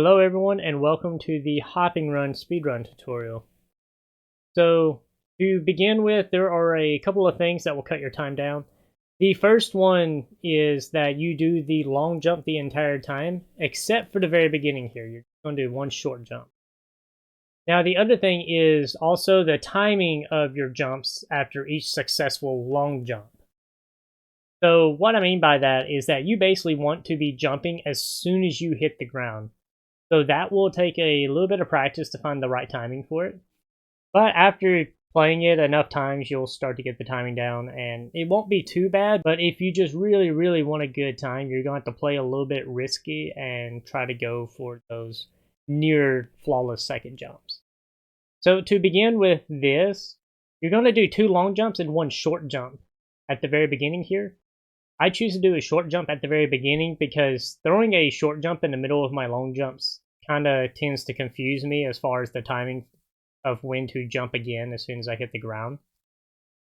Hello everyone and welcome to the Hopping Run Speedrun tutorial. So to begin with, there are a couple of things that will cut your time down. The first one is that you do the long jump the entire time, except for the very beginning here. You're going to do one short jump. Now the other thing is also the timing of your jumps after each successful long jump. So what I mean by that is that you basically want to be jumping as soon as you hit the ground. So that will take a little bit of practice to find the right timing for it. But after playing it enough times, you'll start to get the timing down, and it won't be too bad. But if you just really want a good time, you're going to have to play a little bit risky and try to go for those near flawless second jumps. So to begin with this, you're going to do 2 long jumps and 1 short jump at the very beginning here. I choose to do a short jump at the very beginning because throwing a short jump in the middle of my long jumps kind of tends to confuse me as far as the timing of when to jump again as soon as I hit the ground.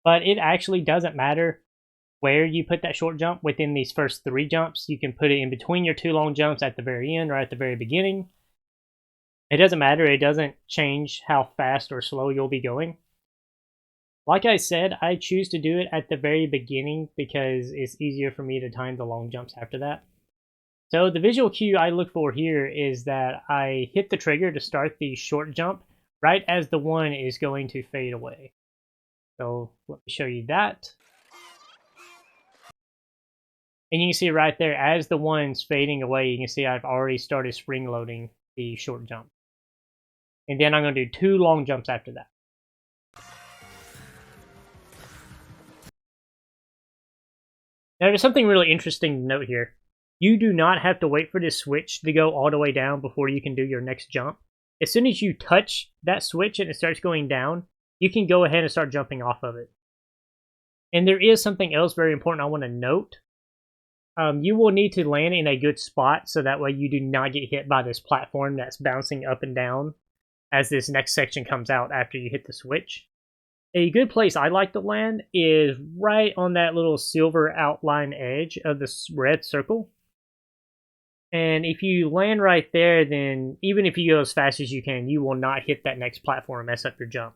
But it actually doesn't matter where you put that short jump within these first 3 jumps. You can put it in between your 2 long jumps at the very end or at the very beginning. It doesn't matter. It doesn't change how fast or slow you'll be going. Like I said, I choose to do it at the very beginning because it's easier for me to time the long jumps after that. So the visual cue I look for here is that I hit the trigger to start the short jump right as the one is going to fade away. So let me show you that. And you can see right there, as the one's fading away, you can see I've already started spring loading the short jump. And then I'm going to do 2 long jumps after that. Now, there's something really interesting to note here. You do not have to wait for this switch to go all the way down before you can do your next jump. As soon as you touch that switch and it starts going down, you can go ahead and start jumping off of it. And there is something else very important I want to note. You will need to land in a good spot so that way you do not get hit by this platform that's bouncing up and down as this next section comes out after you hit the switch. A good place I like to land is right on that little silver outline edge of this red circle. And if you land right there, then even if you go as fast as you can, you will not hit that next platform and mess up your jump.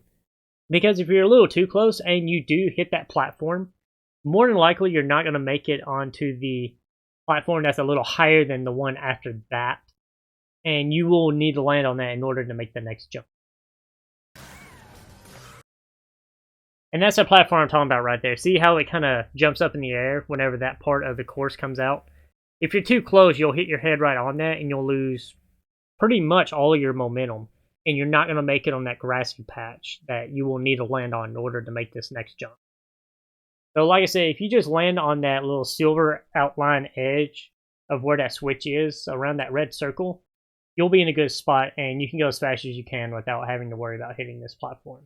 Because if you're a little too close and you do hit that platform, more than likely you're not going to make it onto the platform that's a little higher than the one after that. And you will need to land on that in order to make the next jump. And that's the platform I'm talking about right there. See how it kind of jumps up in the air whenever that part of the course comes out? If you're too close, you'll hit your head right on that and you'll lose pretty much all of your momentum. And you're not going to make it on that grassy patch that you will need to land on in order to make this next jump. So like I said, if you just land on that little silver outline edge of where that switch is, around that red circle, you'll be in a good spot and you can go as fast as you can without having to worry about hitting this platform.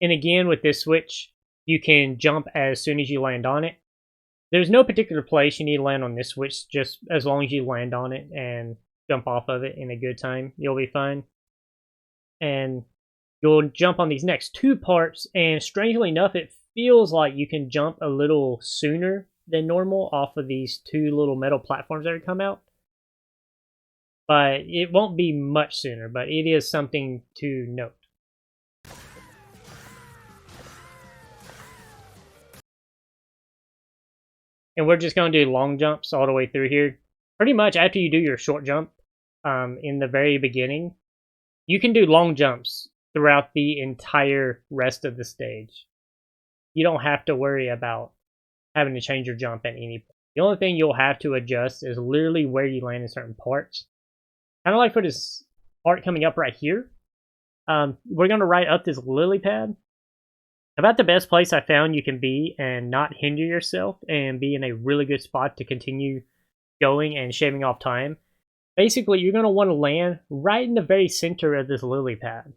And again, with this switch, you can jump as soon as you land on it. There's no particular place you need to land on this switch, just as long as you land on it and jump off of it in a good time, you'll be fine. And you'll jump on these next 2 parts, and strangely enough, it feels like you can jump a little sooner than normal off of these 2 little metal platforms that come out. But it won't be much sooner, but it is something to note. And we're just going to do long jumps all the way through here. Pretty much after you do your short jump in the very beginning, you can do long jumps throughout the entire rest of the stage. You don't have to worry about having to change your jump at any point. The only thing you'll have to adjust is literally where you land in certain parts. Kind of like for this part coming up right here. We're going to ride up this lily pad. About the best place I found you can be and not hinder yourself and be in a really good spot to continue going and shaving off time. Basically, you're going to want to land right in the very center of this lily pad.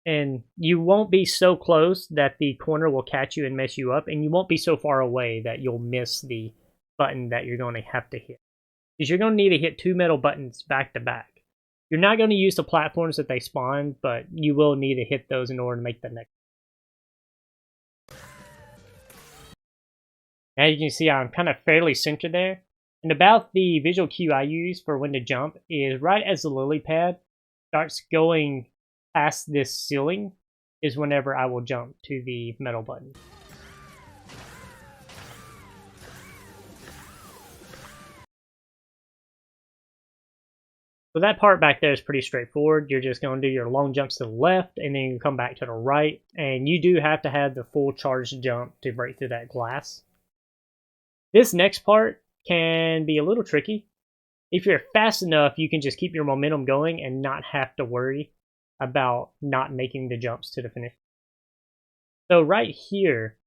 And you won't be so close that the corner will catch you and mess you up, and you won't be so far away that you'll miss the button that you're going to have to hit. Because you're going to need to hit 2 metal buttons back to back. You're not going to use the platforms that they spawn, but you will need to hit those in order to make the next. As you can see, I'm kind of fairly centered there. And about the visual cue I use for when to jump is right as the lily pad starts going past this ceiling is whenever I will jump to the metal button. So that part back there is pretty straightforward. You're just going to do your long jumps to the left, and then you come back to the right. And you do have to have the full charged jump to break through that glass. This next part can be a little tricky. If you're fast enough, you can just keep your momentum going and not have to worry about not making the jumps to the finish. So right here,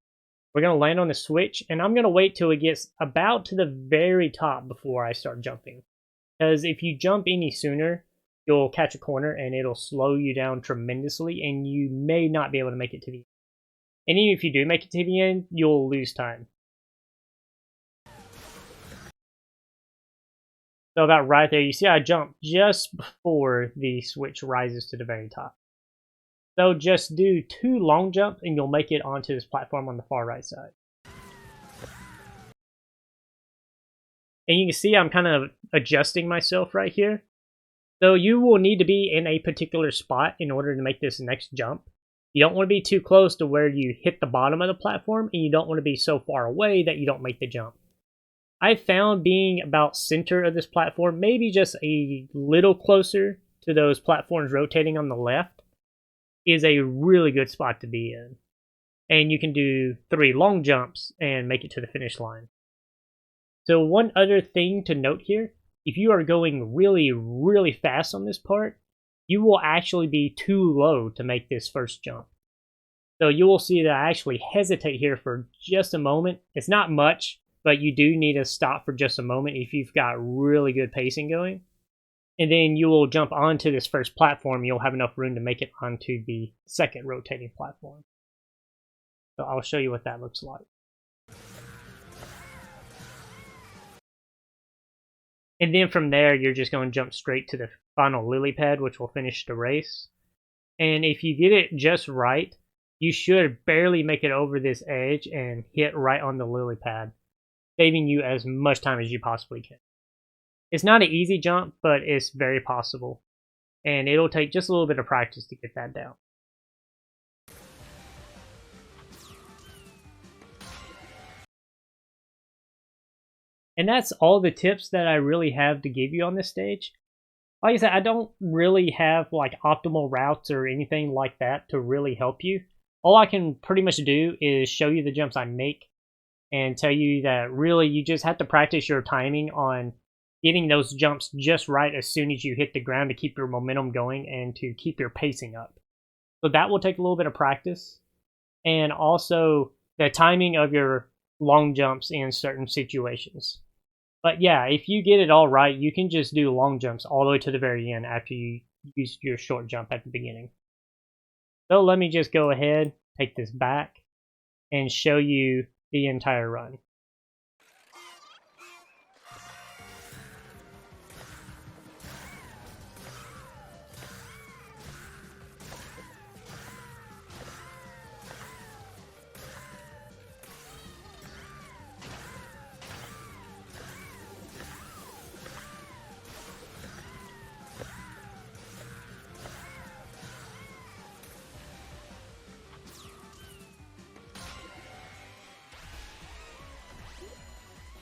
we're going to land on the switch, and I'm going to wait till it gets about to the very top before I start jumping. Because if you jump any sooner, you'll catch a corner and it'll slow you down tremendously, and you may not be able to make it to the end. And even if you do make it to the end, you'll lose time. So about right there, you see I jumped just before the switch rises to the very top. So just do 2 long jumps and you'll make it onto this platform on the far right side. And you can see I'm kind of adjusting myself right here. So you will need to be in a particular spot in order to make this next jump. You don't want to be too close to where you hit the bottom of the platform, and you don't want to be so far away that you don't make the jump. I found being about center of this platform, maybe just a little closer to those platforms rotating on the left, is a really good spot to be in. And you can do 3 long jumps and make it to the finish line. So one other thing to note here, if you are going really, really fast on this part, you will actually be too low to make this first jump. So you will see that I actually hesitate here for just a moment. It's not much, but you do need to stop for just a moment if you've got really good pacing going. And then you will jump onto this first platform. You'll have enough room to make it onto the second rotating platform. So I'll show you what that looks like. And then from there, you're just going to jump straight to the final lily pad, which will finish the race. And if you get it just right, you should barely make it over this edge and hit right on the lily pad, saving you as much time as you possibly can. It's not an easy jump, but it's very possible. And it'll take just a little bit of practice to get that down. And that's all the tips that I really have to give you on this stage. Like I said, I don't really have like optimal routes or anything like that to really help you. All I can pretty much do is show you the jumps I make and tell you that really you just have to practice your timing on getting those jumps just right as soon as you hit the ground to keep your momentum going and to keep your pacing up. So that will take a little bit of practice. And also the timing of your long jumps in certain situations. But yeah, if you get it all right, you can just do long jumps all the way to the very end after you use your short jump at the beginning. So let me just go ahead, take this back, and show you the entire run.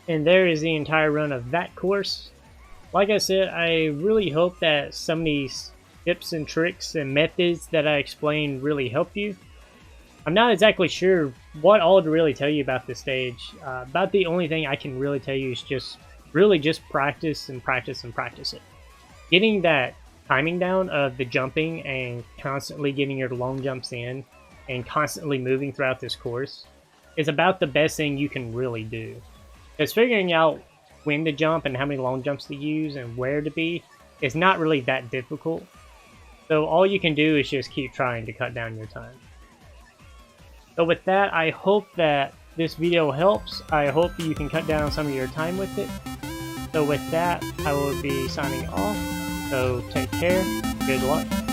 And there is the entire run of that course. Like I said, I really hope that some of these tips and tricks and methods that I explained really help you. I'm not exactly sure what all to really tell you about this stage. About the only thing I can really tell you is just practice and practice and practice it. Getting that timing down of the jumping and constantly getting your long jumps in and constantly moving throughout this course is about the best thing you can really do. Because figuring out when to jump and how many long jumps to use and where to be is not really that difficult. So all you can do is just keep trying to cut down your time. So with that, I hope that this video helps. I hope you can cut down some of your time with it. So with that, I will be signing off. So take care. Good luck.